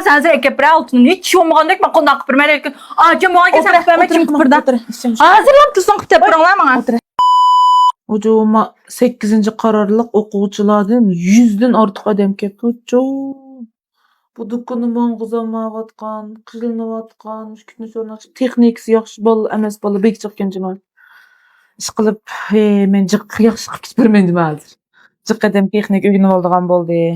qasa hazır ekep altını hiç olmagandek men qonaq qıpırmayla lekin acam oğa kesem qıpırmay kim qıpırda. Hazırlap tursan qıptap turanglar manga. Hocama 8. kararlılık okuvchilardan 100'den artık adam kepti. Bu dukkunu mangızamayatkan, qıjılmayatkan, müşkütünü sornaç texnikisi yaxşı bol emas bola bek çıqqan jamal. İş qılıp men jiq yaxşı qıp ketbermendim hazır. Jiq adam texnik öğrenip aldığan boldy.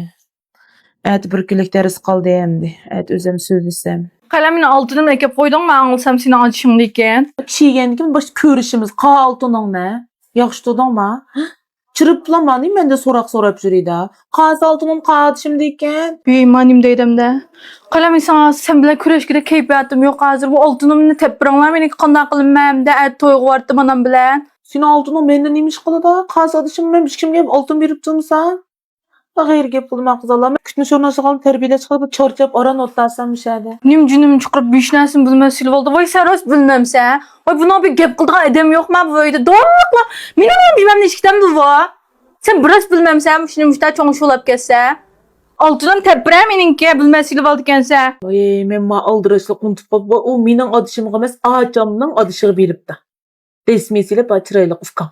Äti bir günlük ders qaldy endi. Äti özüm sözlesem. Qalamini altını ekep qoydun men alsam seni açışın diken. Kişigendikin baş körüşümüz qaltınan ne? Yaxşı tudanma. Çırıplamani men de soraq jürida. Qaz altının qadışım diken. Beymanim dedim de. Qalam sana sen bilen küreşkide keyfiyatim yok hazır. Bu altınımni tepbiranlar meni qanday qılmam da at toyğu vardı manam bilen. Sen altının menden imiş qılıda. Qaz adışım men hiç kimge altın berip turmsan. Gayr gep qılma qızalama. Kütünü şornaşı qalıp terbiyele çıqıp çorçap aran otlasam müşäde. Nim cünüm çıqırıp bişnäsin bilmez sil boldu. Vay sen ros bilmemse. Vay buna bir gep qıldıgan adam yok mu bu öýde? Doğrulukla. Men onu bilmem neçikden bu va. Sen biraz bilmemsem şunu müştä çoğuş olap kesse. Altının tepbirä meninki bilmez sil boldu kense. Oy men ma aldıraşlyk unutup qop. O mening adışymga emas, ajamning adyşygy beripdi. Resmisiyle baçıraylyk ufkan.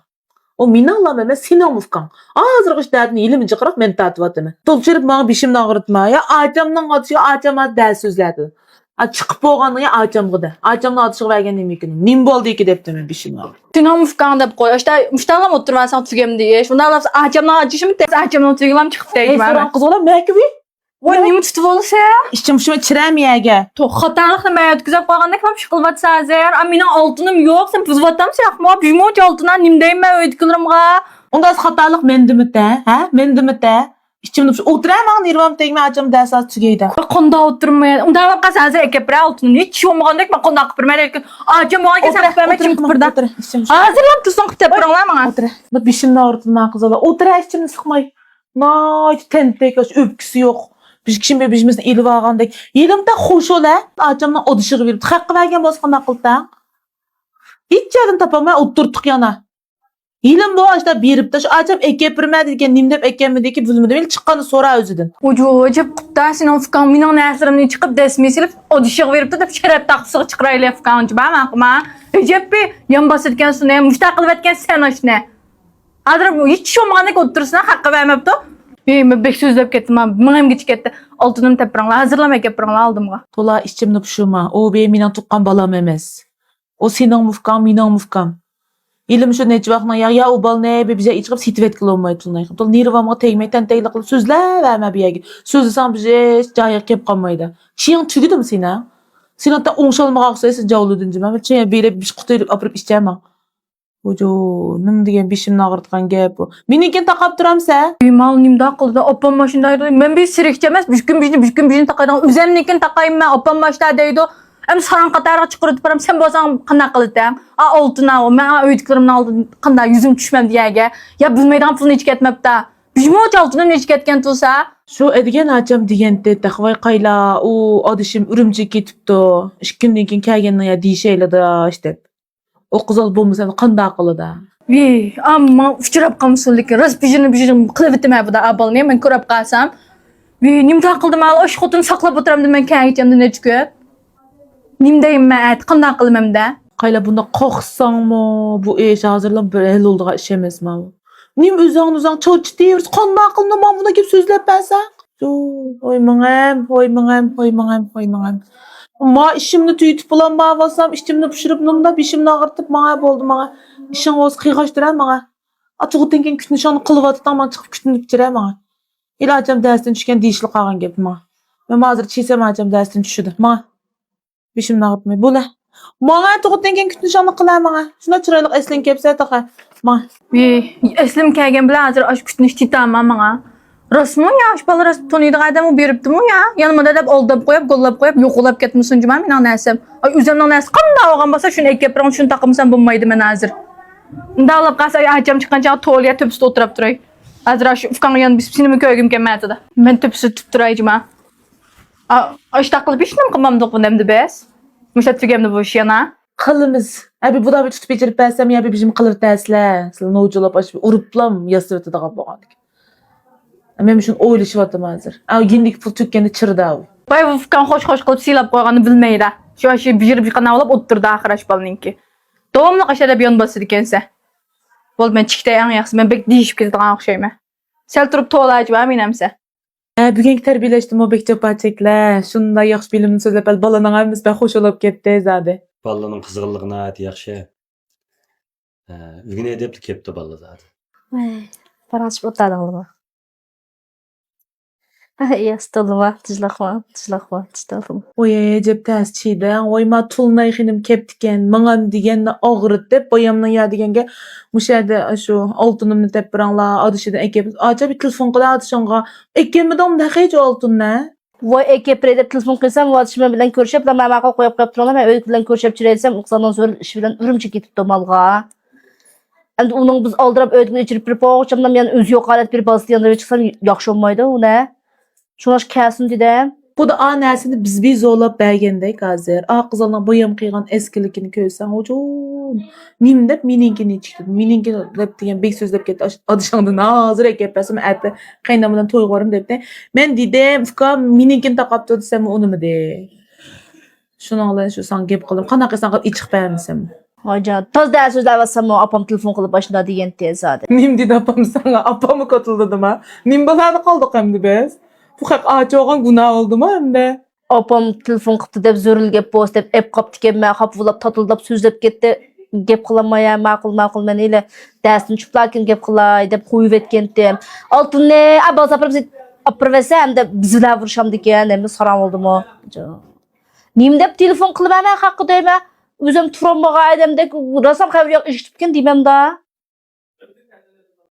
O meni alam emas, seni ufkan. Azırgıç dädini ilimi jiqraq men tatyp atamy. Tolçerip maňa bişimni agyrtma ya. Ajamning adyşy ajama däl sözlädi. A çıqıp bolganyňa ajamgy da. Ajamning adyşygy bergen nemekini. Nim boldy iki depdi men bişimni. Tünam ufkan dep qoy. İşte müştälam oturmasan tügem diye. Şunda alap ajamning adyşymy tek ajamning tügelam çıqıp Ey deyip. soran qız ola mäki bi? Vay nimi tutup bolsa? İçim şuna çiremiyege. To xatarlıqni men ötküzüp qoýganda kim şyqylbatsa azar. A mening altınım yok. Sen puzvatamsa aqma bijmo altından nimdeyim men öýdüklerimga. Onda hatalyk mendimit de, ha? Mendimit de. İçimde oturamaň nirvam tegme ajam däsas tügeydi. Qonda oturmay. Unda alap qasa hazır ekep altını hiç olmagandek men qonda qıpırmay lekin ajam oğa kesem qıpırmay kim qıpırda. Hazırlap tursan qıptap turanglar manga. Otur. Bu bişimde ağrıtma kızala. Otur içimni sıkmay. Nay tentek öpküsü yok. Biz kişi bizimiz ilip algandek. Yelimde hoş ola. Ajamdan odışığı verip hakkı vergen bolsa qılda. Hiç yerden tapamay oturttuk yana. Yelim bu açta berip de şu ajam ekepirmedi diken nimdep ekemedeki bölümde bel çıqqanı sora özüdün. Ojo jep qıpta sen ufkan mening näsirimni çıqıp desmi silip odışığı verip de şerep taqsığı çıqırayla ufkançı ba maqma. Jep bir yan basıtken sune mustaqil etken sen aşne. Hazır bu hiç olmagandek otursun hakkı vermepdi. Men bek sözlep ketdim. Meňem geçip ketdi. Altınım tepiranglar hazırlama kepiranglar aldymga. Tola içimde puşuma. O be menen tuqqan balam emas. O senin mufkan, mening mufkan. Elim şu neçe wagtna ya o bal ne be bize içip sitvet kılmay tulnay. Tol nirwamga tegmekden teglik kılıp sözler verme biýäge. Sözlesem bize jaýy kep qalmaydy. Çiň tügüdüm seni. Sen hatta oňşalmaga aqsaýsy jawludynjy. Men çeýe berip biş qutyryp apyryp içjäm. Ojo, nim digen bişimni agyrtgan gep bu. Meniken taqap turamsa? Mal nimde aqylda opam maşynda men bir sirikçe emas, büşkün bijini taqaýdan özemnikin taqaýym men opam maşda diýdi. Em saran qatarga çykyryp baram sen bolsaň qanday qyldym? A oltuna o men öýdüklerimni aldım qanday yüzüm düşmem diýäge. Ya bilmeýän pulny hiç ketmepdi. Bijmo altından hiç ketken tulsa. Şu edigen ajam digende taqvay qayla o adyşym ürümçi ketipdi. 2 günden keyin kelgenden ya diýşeýledi işte. O kızal bolmasa qanday qılıda? Wi, amma uçurap qalmysylyk. Ras bijini qılıp etme bu da abalny men körüp qalsam. Wi, nimde aqyldym al oş xotuny saklap oturam men käňitjemde neçke. Nimdeýim men qanday qılmam da? Qayla bunda qoqsaňmy? Bu eş hazırlan bir el olduga iş emasmy? Nim özüň çorç diýeriz. Qanday qılmam buna gep sözläp bersäň? Oy maňam. Ma işimni tüýtüp bolan bagasam, işimni pişirip nunda bişimni agyrtyp maňa boldy maňa. İşiň oz qygaşdyran maňa. Açygydan keyin kütni şonu qılıp atyp man çykyp kütni bitirem maňa. Ilajam däsden düşken diýişli qalan gep maňa. Men hazır çeýsem ajam däsden düşüdi. Maňa bişimni agyrtmay. Bula. Maňa açygydan keyin kütni şonu qylar maňa. Şuna çyraýlyk eslen kepse taqa. Maňa. Wi, eslim kägen bilen hazır aş kütni iştitamam maňa. Rasmı ya, şu balı rasmı tonuydu adamı beripdim ya. Yanıma da oldap koyup, gollap koyup, yoqulap ketmişsin men näsem. Ay üzemden näs qanday olgan bolsa şunu ekepirän şunu taqymsan bolmaýdy men hazır. Unda alap qasa ajam çykkança tolya töpsüde oturup duray. Hazır şu ufkan yan biz sinimi köýgüm kelmädi da. Men töpsüde tutup durayjyma. Aş taqlyp işnim qymamdyk bu nemdi bes. Müşet tügemdi bu iş yana. Qılymyz. Abi bu da bir tutup becirip bersem ya bizim qılıp däsler. Sıl nowjulap aş uruplam ýasyp etdi bolgandyk. Men şunu oýlaşypdym hazır. Gindik pul tökkende çyrda. Bay Vufkan hoş kılıp silap koyganı bilmeydi. Şu aşı bir kana alıp oturdu ahir aşbalninki. Doğumlu aşağıda bir yon basır ikense. Bol ben çıktı en yaxşı. Ben bek deyişip ketdiğen okşayma. Sel turup toğlayıcı var menemse. Bugünkü terbiyeleşdim o bek çapacaklar. Şunda yaxşı bilimini sözlep balanyň aýmys ben hoş olup ketdi zady. Balanyň kızgınlygyna aýt ýaxşy. Ügüne edepli kepdi balla zady. Parançıp otardın Yastoluma, tızlakma. Oy ejep täs çiýdi. Oýma tulnay hinim kepdiken, maňam digenni agryt dep boýamyň ýa digenge muşada şu altynymny tep biraňla adyşydan ekep. Aja bir telefon kıla adyşyňga. Ekemedem de hiç altyn ne? Vay ekepredip telefon kılsam, vatışma bilen körşep, da mamağa koyup duralım, ben öýük bilen körşep çireysem, ıqsadan sonra iş bilen ürümçi ketip domalga. Endi onun biz aldırıp öýükni içirip bir poğaçamdan yani öz yok alet bir bastı yanında çıksam yaxşı olmaydı, o ne? Şunaş kəsin dedim. Bu da anasını biz zorlap bergendek hazır. Kızalına boyam kıygan eskilikini köysen hocam. Nim dep meninkini çıktı. Meninkini dep diyen bek sözlep ketdi. Adyşandan hazır ekepesem ätli kaynamadan toy gorym depdi. Men dedim fuka meninkini takapdy desem onu mu de. Şunaňla şu san gep kıldım. Kanaka san iç çık bermisem. Hoca, taz däl sözler bassam o apam telefon kılıp başında diyen tezade. Nim dedi apam sana apamı katıldı ma. Nim balada kaldık hem de biz. Bu hak ağaç oğan günah oldu mu hem de. Apam telefon kıptı dep zörül gep boz dep ep kaptı kemme hapvulap tatıldap sözlep ketdi. Gep kılamaya makul men ile dəsini çuplakin gep kılay dep koyup etkendim. Altın ne abal sapırıp apırvese hem de bizler vuruşam diken hem de saram oldu mu. Nim dep telefon kılıp hemen hakkı deyme. Özüm turanmağa edem de rasam xəbər yox işitipken demem da.